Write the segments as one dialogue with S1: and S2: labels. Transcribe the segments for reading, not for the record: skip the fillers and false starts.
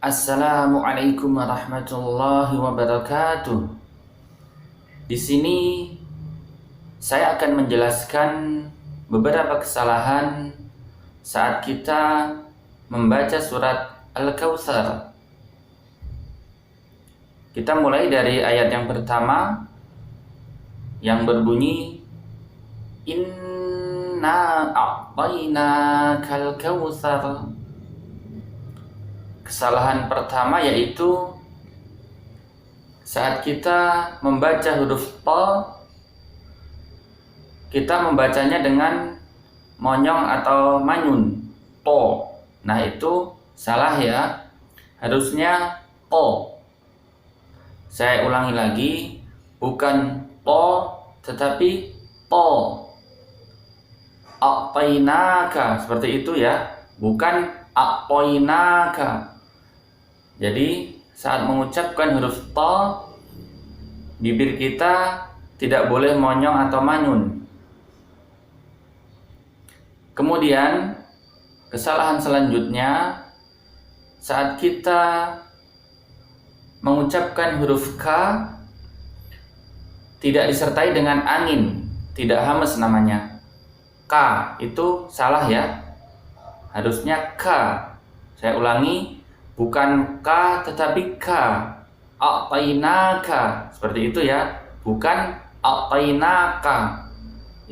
S1: Assalamualaikum warahmatullahi wabarakatuh. Di sini saya akan menjelaskan beberapa kesalahan saat kita membaca surat Al-Kautsar. Kita mulai dari ayat yang pertama yang berbunyi Inna a'tainakal kautsar. Kesalahan pertama yaitu saat kita membaca huruf ta, kita membacanya dengan monyong atau manyun, to. Nah itu salah ya, harusnya to. Saya ulangi lagi, bukan to tetapi to. A'tainaka, seperti itu ya, bukan a'tainaka. Jadi saat mengucapkan huruf ta, bibir kita tidak boleh monyong atau manyun. Kemudian kesalahan selanjutnya saat kita mengucapkan huruf K tidak disertai dengan angin, tidak hamas namanya. K itu salah ya, harusnya K. Saya ulangi, bukan K tetapi K. A'tainaka, seperti itu ya, bukan a'tainaka.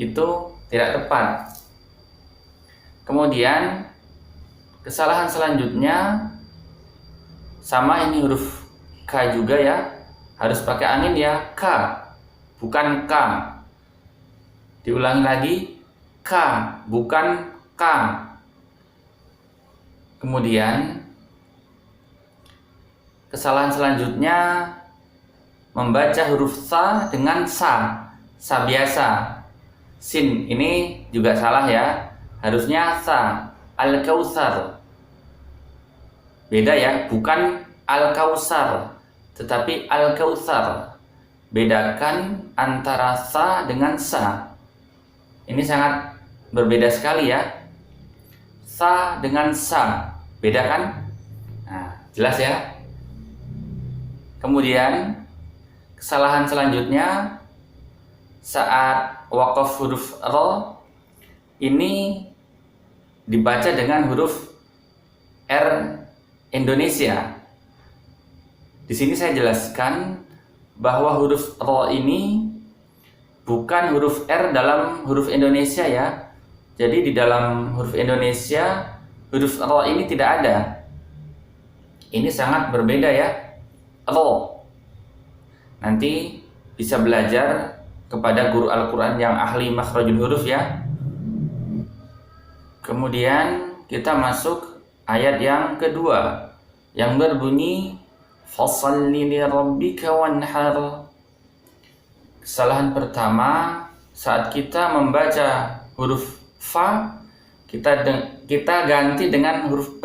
S1: Itu tidak tepat. Kemudian kesalahan selanjutnya sama, ini huruf K juga ya, harus pakai angin ya, K, bukan K. Diulangi lagi, K, bukan K. Kemudian kesalahan selanjutnya membaca huruf sa dengan sa biasa. Sin ini juga salah ya, harusnya sa. Al-Kautsar, beda ya, bukan Al-Kautsar tetapi Al-Kautsar. Bedakan antara sa dengan sa, ini sangat berbeda sekali ya. Sa dengan sa, beda kan? Nah, jelas ya. Kemudian kesalahan selanjutnya saat waqaf huruf ro, ini dibaca dengan huruf R Indonesia. Di sini saya jelaskan bahwa huruf ro ini bukan huruf R dalam huruf Indonesia ya. Jadi di dalam huruf Indonesia huruf ro ini tidak ada. Ini sangat berbeda ya. Ro. Nanti bisa belajar kepada guru Al-Quran yang ahli makhrajul huruf ya. Kemudian kita masuk ayat yang kedua yang berbunyi Fassalli li rabbika wanhar. Kesalahan pertama saat kita membaca huruf fa, kita ganti dengan huruf p,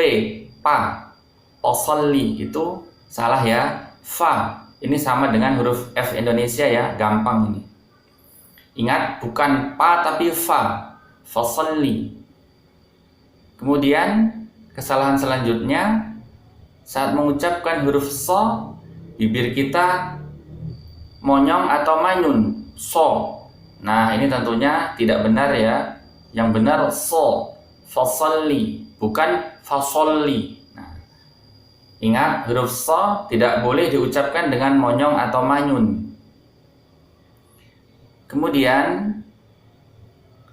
S1: pa. Fassalli itu salah ya. Fa ini sama dengan huruf F Indonesia ya, gampang ini. Ingat, bukan pa tapi fa. Fassalli. Kemudian kesalahan selanjutnya saat mengucapkan huruf so, bibir kita monyong atau manyun, so. Nah ini tentunya tidak benar ya. Yang benar so, fassalli, bukan fasolli. Nah, ingat, huruf so tidak boleh diucapkan dengan monyong atau manyun. Kemudian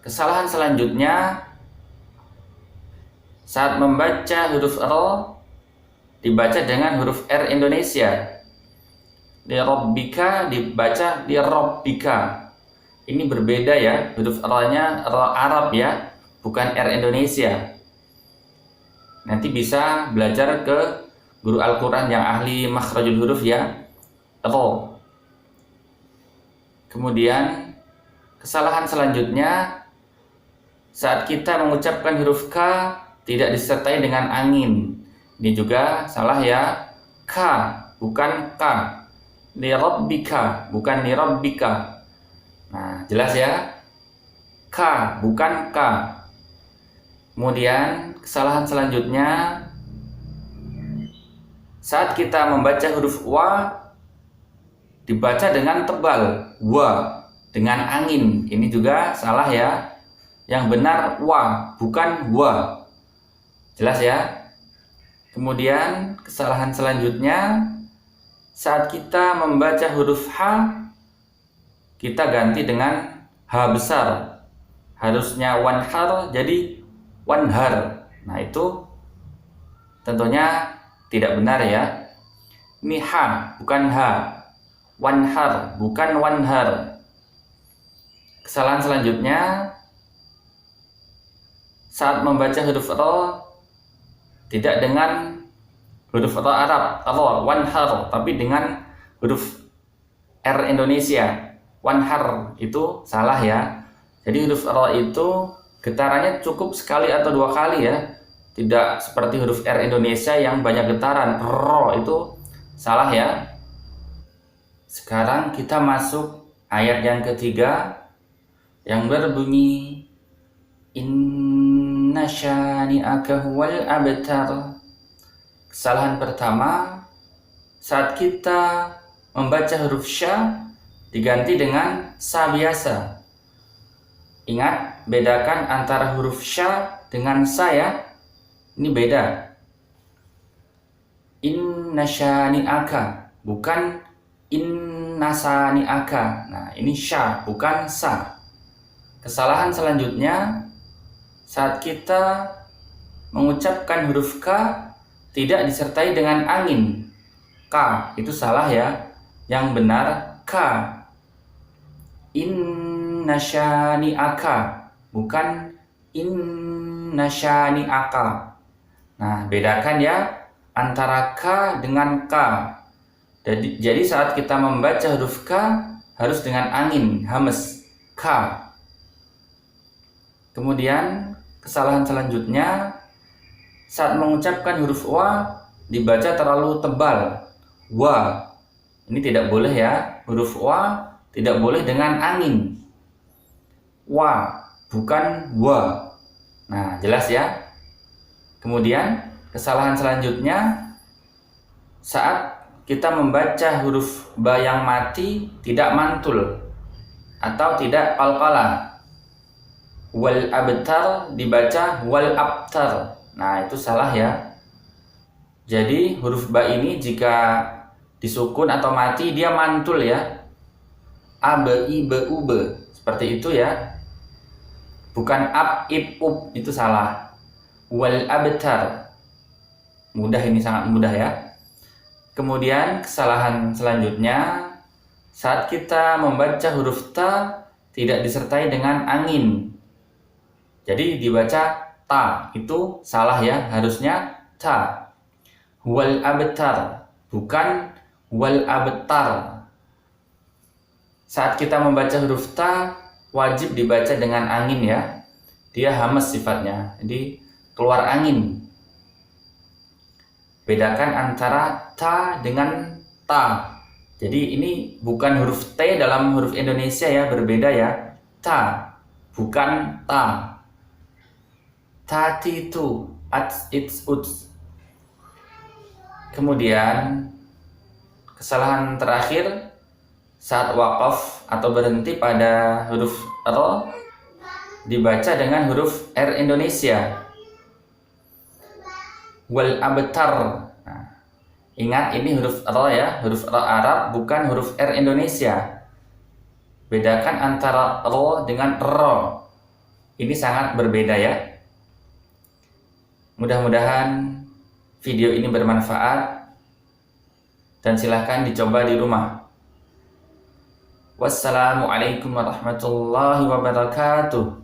S1: kesalahan selanjutnya saat membaca huruf ro dibaca dengan huruf R Indonesia. Li rabbika dibaca li rabbika. Ini berbeda ya, huruf R-nya R Arab ya, bukan R Indonesia. Nanti bisa belajar ke guru Al-Quran yang ahli makhrajul huruf ya, ro. Kemudian kesalahan selanjutnya saat kita mengucapkan huruf K tidak disertai dengan angin. Ini juga salah ya. K, bukan K. Li rabbika, bukan li rabbika. Nah, jelas ya. K, bukan K. Kemudian kesalahan selanjutnya Saat kita membaca huruf wa dibaca dengan tebal, wa, dengan angin. Ini juga salah ya. Yang benar wa, bukan wa. Jelas ya? Kemudian kesalahan selanjutnya, saat kita membaca huruf ha, kita ganti dengan H besar. Harusnya wanhar jadi wanhar. Nah itu tentunya tidak benar ya. Ini ha bukan ha. Wanhar bukan wanhar. Kesalahan selanjutnya, saat membaca huruf ra tidak dengan huruf ra Arab, ra, wanhar, tapi dengan huruf R Indonesia. Wanhar itu salah ya. Jadi huruf ra itu getarannya cukup sekali atau dua kali ya. Tidak seperti huruf R Indonesia yang banyak getaran. Ro itu salah ya. Sekarang kita masuk ayat yang ketiga yang berbunyi inna syani'aka huwal abtar. Kesalahan pertama, saat kita membaca huruf sya diganti dengan sa biasa. Ingat, bedakan antara huruf sya dengan sa ya. Ini beda. Inna syani'aka, bukan inna sani'aka. Nah, ini sya, bukan sa. Kesalahan selanjutnya, saat kita mengucapkan huruf K tidak disertai dengan angin. K, itu salah ya. Yang benar K. Inna syani'aka, bukan inna syani'aka. Nah, bedakan ya antara K dengan K. Jadi saat kita membaca huruf K harus dengan angin, hamas, K. Kemudian kesalahan selanjutnya, saat mengucapkan huruf wa dibaca terlalu tebal, wa. Ini tidak boleh ya, huruf wa tidak boleh dengan angin. Wa, bukan wa. Nah, jelas ya. Kemudian kesalahan selanjutnya, saat kita membaca huruf ba yang mati tidak mantul atau tidak qalqalah. Wal abtar dibaca wal abtar. Nah, itu salah ya. Jadi huruf ba ini jika disukun atau mati dia mantul ya. A, B, I, B, U, B. Seperti itu ya. Bukan ab, ib, ub. Itu salah. Wal abtar. Mudah, ini sangat mudah ya. Kemudian kesalahan selanjutnya, saat kita membaca huruf ta tidak disertai dengan angin. Jadi dibaca ta. Itu salah ya. Harusnya ta. Wal abtar. Bukan wal abtar. Saat kita membaca huruf ta wajib dibaca dengan angin ya. Dia hamas sifatnya. Jadi keluar angin. Bedakan antara ta dengan ta. Jadi ini bukan huruf T dalam huruf Indonesia ya, berbeda ya. Ta, bukan ta. Tati tu, ats, its, uts. Kemudian kesalahan terakhir, saat waqaf atau berhenti pada huruf R dibaca dengan huruf R Indonesia. Wal abtar. Nah, ingat ini huruf R ya, huruf R Arab bukan huruf R Indonesia. Bedakan antara R dengan R. Ini sangat berbeda ya. Mudah-mudahan video ini bermanfaat dan silahkan dicoba di rumah. Wassalamualaikum warahmatullahi wabarakatuh.